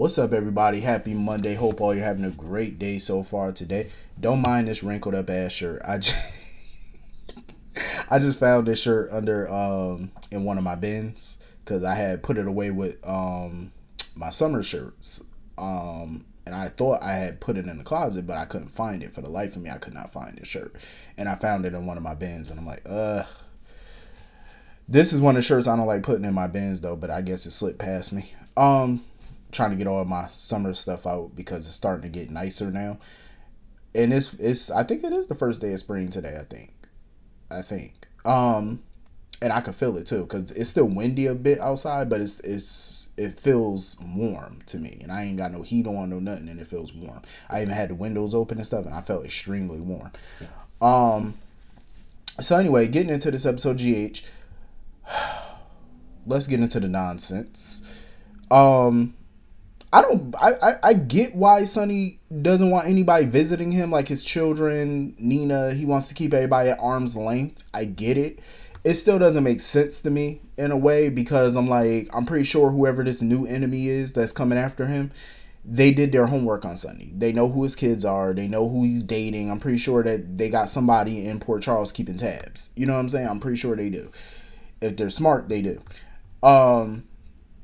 What's up, everybody? Happy Monday. Hope all you're having a great day so far today. Don't mind this wrinkled up ass shirt. I just found this shirt under in one of my bins because I had put it away with my summer shirts. And I thought I had put it in the closet, but I couldn't find it. For the life of me, I could not find this shirt. And I found it in one of my bins, and I'm like, this is one of the shirts I don't like putting in my bins though, but I guess it slipped past me. Trying to get all my summer stuff out because it's starting to get nicer now. And it's I think it is the first day of spring today, I think. And I can feel it too cuz it's still windy a bit outside, but it feels warm to me. And I ain't got no heat on, no nothing, and it feels warm. I even had the windows open and stuff, and I felt extremely warm. Um so anyway, getting into this episode, GH, let's get into the nonsense. Um I get why Sonny doesn't want anybody visiting him, like his children, Nina. He wants to keep everybody at arm's length. I get it. It still doesn't make sense to me in a way because I'm pretty sure whoever this new enemy is that's coming after him, they did their homework on Sonny. They know who his kids are. They know who he's dating. I'm pretty sure that they got somebody in Port Charles keeping tabs. You know what I'm saying? I'm pretty sure they do. If they're smart, they do. Um,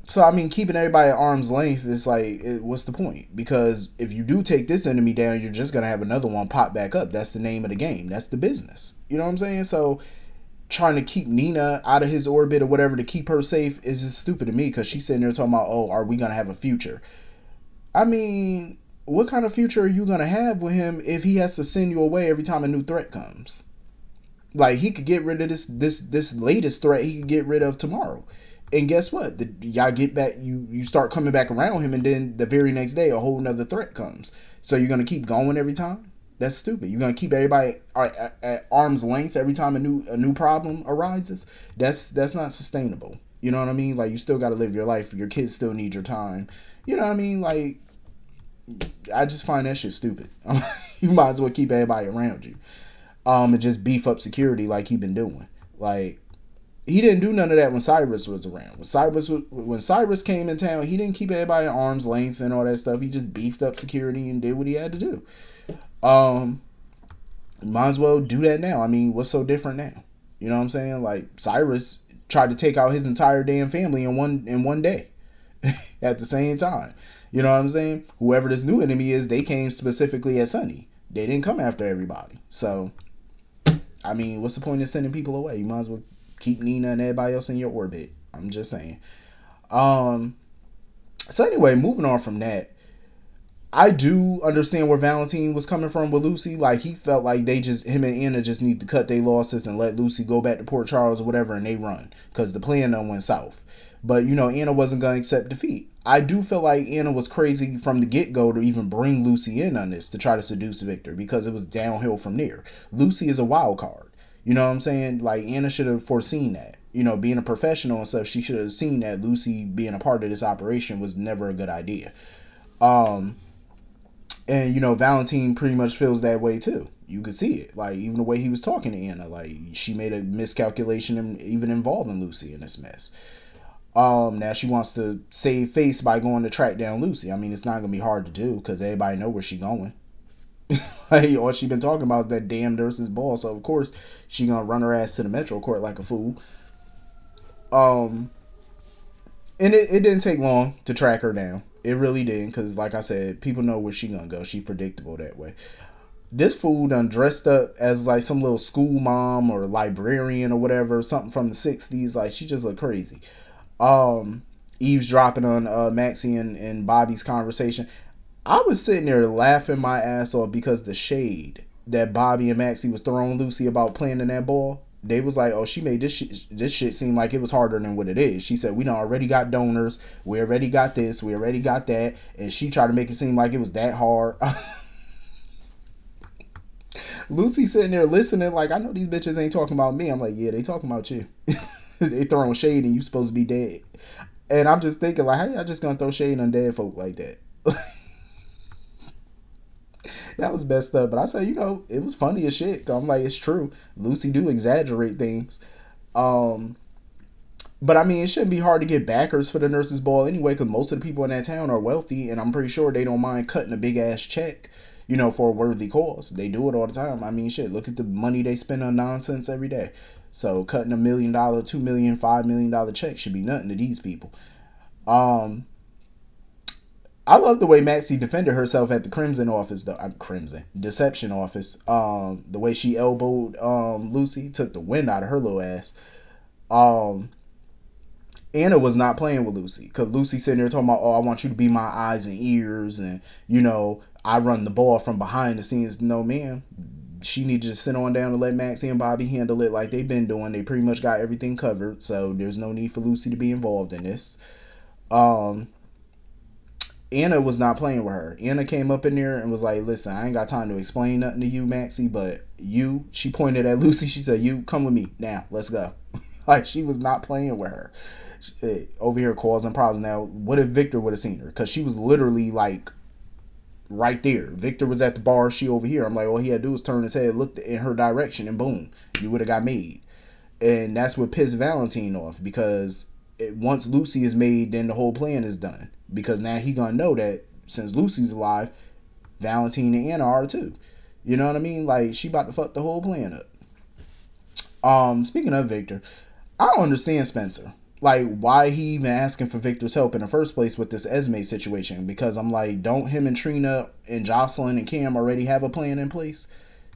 so I mean, keeping everybody at arm's length is like, what's the point? Because if you do take this enemy down, you're just gonna have another one pop back up. That's the name of the game. That's the business. You know what I'm saying? So trying to keep Nina out of his orbit or whatever to keep her safe is just stupid to me because she's sitting there talking about, oh, are we gonna have a future? I mean, what kind of future are you gonna have with him if he has to send you away every time a new threat comes? Like he could get rid of this latest threat. He could get rid of tomorrow. And guess what? Y'all get back. You start coming back around him, and then the very next day, a whole nother threat comes. So you're gonna keep going every time? That's stupid. You're gonna keep everybody at arm's length every time a new problem arises. That's not sustainable. You know what I mean? Like you still got to live your life. Your kids still need your time. You know what I mean? Like I just find that shit stupid. You might as well keep everybody around you. And just beef up security like he been doing. Like he didn't do none of that when Cyrus was around. When Cyrus came in town, he didn't keep everybody at arm's length and all that stuff. He just beefed up security and did what he had to do. Might as well do that now. I mean, what's so different now? You know what I'm saying? Like Cyrus tried to take out his entire damn family in one day at the same time. You know what I'm saying? Whoever this new enemy is, they came specifically at Sonny. They didn't come after everybody. So, I mean, what's the point of sending people away? You might as well keep Nina and everybody else in your orbit. I'm just saying. So anyway, moving on from that, I do understand where Valentine was coming from with Lucy. Like he felt like him and Anna just need to cut their losses and let Lucy go back to Port Charles or whatever, and they run because the plan done went south. But Anna wasn't gonna accept defeat. I do feel like Anna was crazy from the get-go to even bring Lucy in on this to try to seduce Victor because it was downhill from there. Lucy is a wild card. You know what I'm saying? Like Anna should have foreseen that. Being a professional and stuff, she should have seen that Lucy being a part of this operation was never a good idea. And Valentine pretty much feels that way too. You could see it, like even the way he was talking to Anna, like she made a miscalculation and even involving Lucy in this mess. Now she wants to save face by going to track down Lucy. I mean, it's not gonna be hard to do because everybody know where she going. Like, all she been talking about is that damn nurse's ball, so of course she gonna run her ass to the Metro Court like a fool. And it didn't take long to track her down. It really didn't, because like I said, people know where she gonna go. She predictable that way. This fool done dressed up as like some little school mom or librarian or whatever, something from the 60s. Like she just looked crazy. Eavesdropping on Maxie and Bobby's conversation. I was sitting there laughing my ass off because the shade that Bobby and Maxie was throwing Lucy about playing in that ball. They was like, oh, she made this shit seem like it was harder than what it is. She said, we done already got donors. We already got this. We already got that. And she tried to make it seem like it was that hard. Lucy sitting there listening like, I know these bitches ain't talking about me. I'm like, yeah, they talking about you. They throwing shade and you supposed to be dead. And I'm just thinking like, how y'all just gonna throw shade on dead folk like that? That was messed up. But I said, it was funny as shit. I'm like, it's true. Lucy do exaggerate things. But I mean, it shouldn't be hard to get backers for the nurses' ball anyway, because most of the people in that town are wealthy, and I'm pretty sure they don't mind cutting a big ass check, for a worthy cause. They do it all the time. I mean, shit, look at the money they spend on nonsense every day. So cutting $1 million, $2 million, $5 million check should be nothing to these people. Um, I love the way Maxie defended herself at the Crimson office, though. Crimson Deception office. The way she elbowed Lucy, took the wind out of her little ass. Um, Anna was not playing with Lucy, because Lucy sitting there talking about, oh, I want you to be my eyes and ears, and I run the ball from behind the scenes. No, man. She needs to just sit on down and let Maxie and Bobby handle it like they've been doing. They pretty much got everything covered, so there's no need for Lucy to be involved in this. Um, Anna was not playing with her. Anna came up in there and was like, listen, I ain't got time to explain nothing to you, Maxie, but she pointed at Lucy. She said, you come with me now. Let's go. Like, she was not playing with her. Over here causing problems. Now, what if Victor would have seen her? Because she was literally like right there. Victor was at the bar, she over here. I'm like, all he had to do was turn his head, look in her direction, and boom, you would have got made. And that's what pissed Valentine off, because once Lucy is made, then the whole plan is done. Because now he gonna know that since Lucy's alive, Valentine and Anna are too. You know what I mean? Like, she about to fuck the whole plan up. Speaking of Victor, I don't understand Spencer. Like, why he even asking for Victor's help in the first place with this Esme situation? Because I'm like, don't him and Trina and Jocelyn and Cam already have a plan in place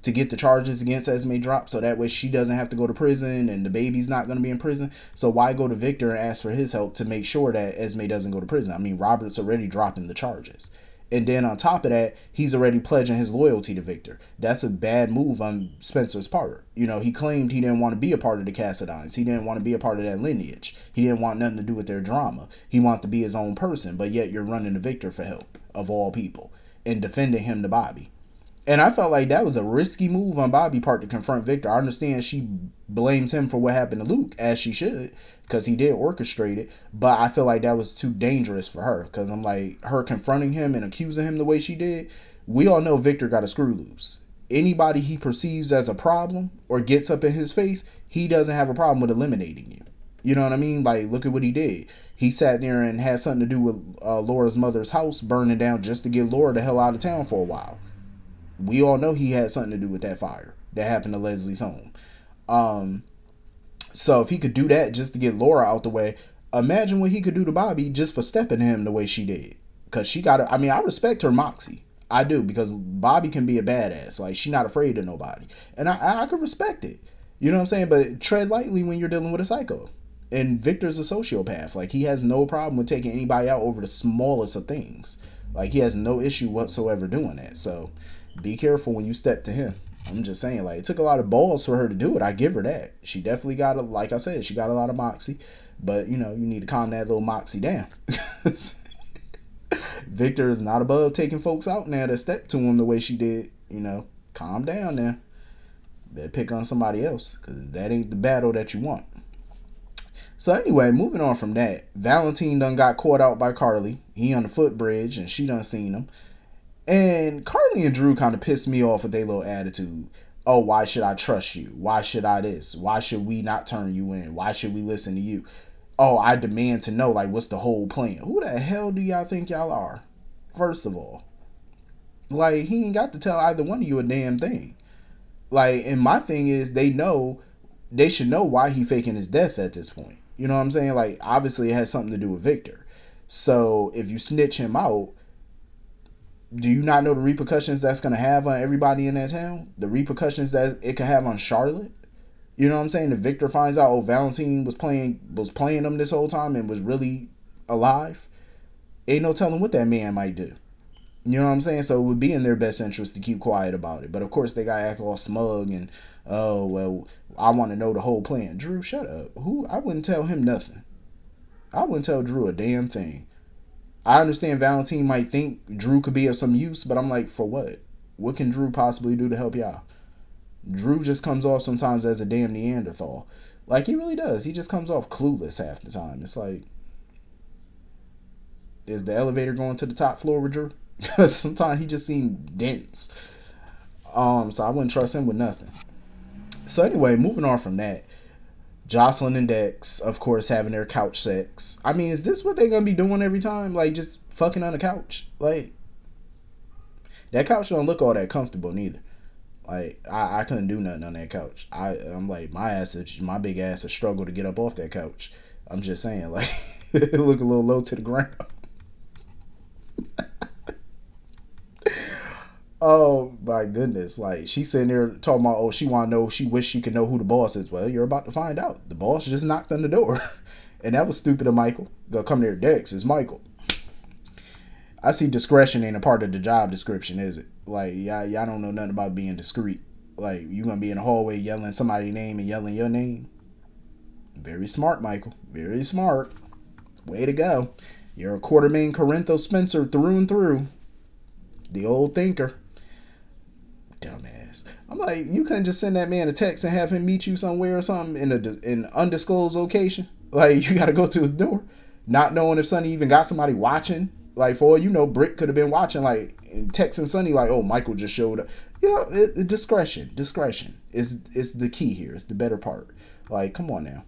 to get the charges against Esme dropped, so that way she doesn't have to go to prison and the baby's not going to be in prison? So why go to Victor and ask for his help to make sure that Esme doesn't go to prison? I mean, Robert's already dropping the charges. And then on top of that, he's already pledging his loyalty to Victor. That's a bad move on Spencer's part. He claimed he didn't want to be a part of the Cassadines. He didn't want to be a part of that lineage. He didn't want nothing to do with their drama. He wanted to be his own person, but yet you're running to Victor for help, of all people, and defending him to Bobby. And I felt like that was a risky move on Bobby's part to confront Victor. I understand she blames him for what happened to Luke, as she should, because he did orchestrate it. But I feel like that was too dangerous for her, because I'm like, her confronting him and accusing him the way she did, we all know Victor got a screw loose. Anybody he perceives as a problem or gets up in his face, he doesn't have a problem with eliminating you. You know what I mean? Like, look at what he did. He sat there and had something to do with Laura's mother's house burning down just to get Laura the hell out of town for a while. We all know he had something to do with that fire that happened to Leslie's home. So if he could do that just to get Laura out the way, imagine what he could do to Bobby just for stepping to him the way she did. Because she got I mean, I respect her moxie. I do, because Bobby can be a badass. Like, she's not afraid of nobody. And I could respect it. You know what I'm saying? But tread lightly when you're dealing with a psycho. And Victor's a sociopath. Like, he has no problem with taking anybody out over the smallest of things. Like, he has no issue whatsoever doing that. So be careful when you step to him. I'm just saying, like, it took a lot of balls for her to do it. I give her that. She definitely got like I said, she got a lot of moxie. But, you need to calm that little moxie down. Victor is not above taking folks out now that step to him the way she did. Calm down now. Better pick on somebody else, because that ain't the battle that you want. So anyway, moving on from that, Valentine done got caught out by Carly. He on the footbridge, and she done seen him. And Carly and Drew kind of pissed me off with their little attitude. Oh, why should I trust you? Why should I this? Why should we not turn you in? Why should we listen to you? Oh, I demand to know, like, what's the whole plan? Who the hell do y'all think y'all are? First of all. Like, he ain't got to tell either one of you a damn thing. Like, and my thing is, they should know why he faking his death at this point. You know what I'm saying? Like, obviously it has something to do with Victor. So if you snitch him out, do you not know the repercussions that's going to have on everybody in that town? The repercussions that it could have on Charlotte? You know what I'm saying? If Victor finds out, oh, Valentine was playing him this whole time and was really alive, ain't no telling what that man might do. You know what I'm saying? So it would be in their best interest to keep quiet about it. But of course, they got to act all smug and, oh, well, I want to know the whole plan. Drew, shut up. I wouldn't tell him nothing. I wouldn't tell Drew a damn thing. I understand Valentine might think Drew could be of some use, but I'm like, for what? What can Drew possibly do to help y'all? Drew just comes off sometimes as a damn Neanderthal. Like, he really does. He just comes off clueless half the time. It's like, is the elevator going to the top floor with Drew? Because sometimes he just seemed dense. So I wouldn't trust him with nothing. So anyway, moving on from that, Jocelyn and Dex, of course, having their couch sex. I mean, is this what they're gonna be doing every time? Like, just fucking on the couch? Like, that couch don't look all that comfortable neither. Like, I couldn't do nothing on that couch. I'm like, my big ass would struggle to get up off that couch. I'm just saying, like, it look a little low to the ground. Oh my goodness! Like, she's sitting there talking about, oh, she want to know, she wish she could know who the boss is. Well, you're about to find out. The boss just knocked on the door, and that was stupid of Michael. Go come there, Dex. It's Michael. I see discretion ain't a part of the job description, is it? Like, y'all don't know nothing about being discreet. Like, you gonna be in the hallway yelling somebody's name and yelling your name? Very smart, Michael. Very smart. Way to go. You're a Quartermain Corinthos Spencer through and through. The old thinker. Dumbass. I'm like, you couldn't just send that man a text and have him meet you somewhere or something in an undisclosed location? Like, you gotta go to his door, not knowing if Sonny even got somebody watching. Like, for all you know, Britt could have been watching, like, and texting Sonny, like, oh, Michael just showed up. You know, discretion is the key here. It's the better part. Like, come on now.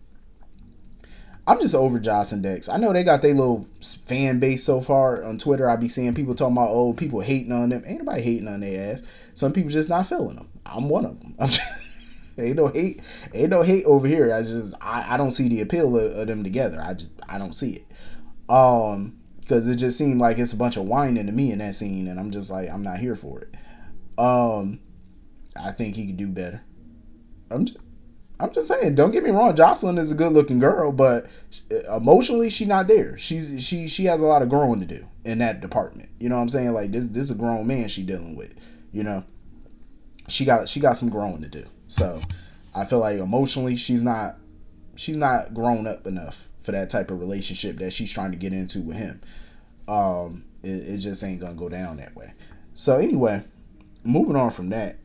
I'm just over Joss and Dex. I know they got their little fan base so far on Twitter. I be seeing people talking about, oh, people hating on them. Ain't nobody hating on their ass. Some people just not feeling them. I'm one of them. Ain't no hate over here. I don't see the appeal of them together. I don't see it. Because it just seemed like it's a bunch of whining to me in that scene, and I'm just like, I'm not here for it. I think he could do better. I'm just saying, don't get me wrong, Jocelyn is a good looking girl, but emotionally she not there. She has a lot of growing to do in that department. You know what I'm saying? Like, this is a grown man she dealing with. You know, she got some growing to do. So I feel like emotionally she's not grown up enough for that type of relationship that she's trying to get into with him. It just ain't gonna go down that way. So anyway, moving on from that.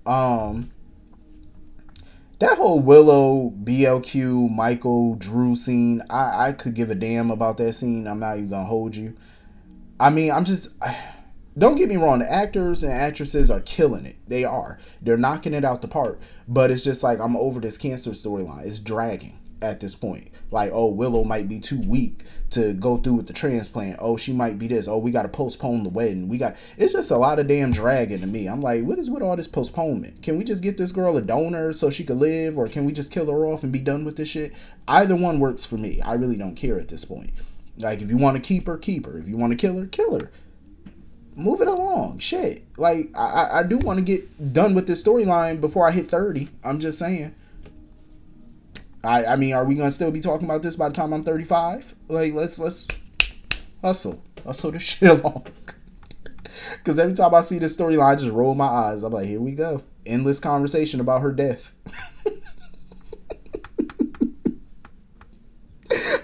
That whole Willow, BLQ, Michael, Drew scene, I could give a damn about that scene. I'm not even gonna hold you. I mean, don't get me wrong, the actors and actresses are killing it. They are. They're knocking it out the park. But it's just like, I'm over this cancer storyline. It's dragging at this point. Like, oh, Willow might be too weak to go through with the transplant. Oh, she might be this. Oh, we got to postpone the wedding. It's just a lot of damn dragging to me. I'm like, what is with all this postponement? Can we just get this girl a donor so she could live? Or can we just kill her off and be done with this shit? Either one works for me. I really don't care at this point. Like, if you want to keep her, keep her. If you want to kill her. Move it along. Shit. Like, I do want to get done with this storyline before I hit 30. I'm just saying. I mean, are we gonna still be talking about this by the time I'm 35? Like, let's hustle this shit along. Because every time I see this storyline, I just roll my eyes. I'm like, here we go, endless conversation about her death.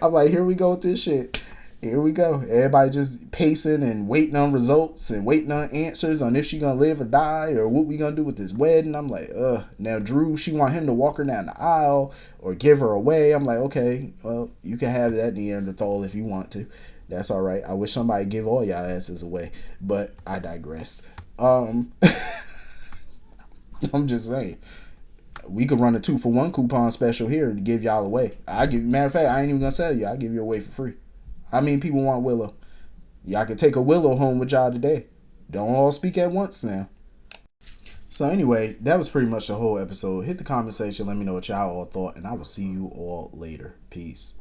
I'm like, here we go with this shit. Here we go. Everybody just pacing and waiting on results and waiting on answers on if she gonna live or die or what we gonna do with this wedding. I'm like, now Drew, she want him to walk her down the aisle or give her away. I'm like, okay, well, you can have that Neanderthal if you want to. That's all right. I wish somebody give all y'all asses away, but I digress. I'm just saying. We could run a 2-for-1 coupon special here to give y'all away. Matter of fact, I ain't even gonna sell you. I'll give you away for free. How many people want Willow? Y'all can take a Willow home with y'all today. Don't all speak at once now. So anyway, that was pretty much the whole episode. Hit the comment section. Let me know what y'all all thought. And I will see you all later. Peace.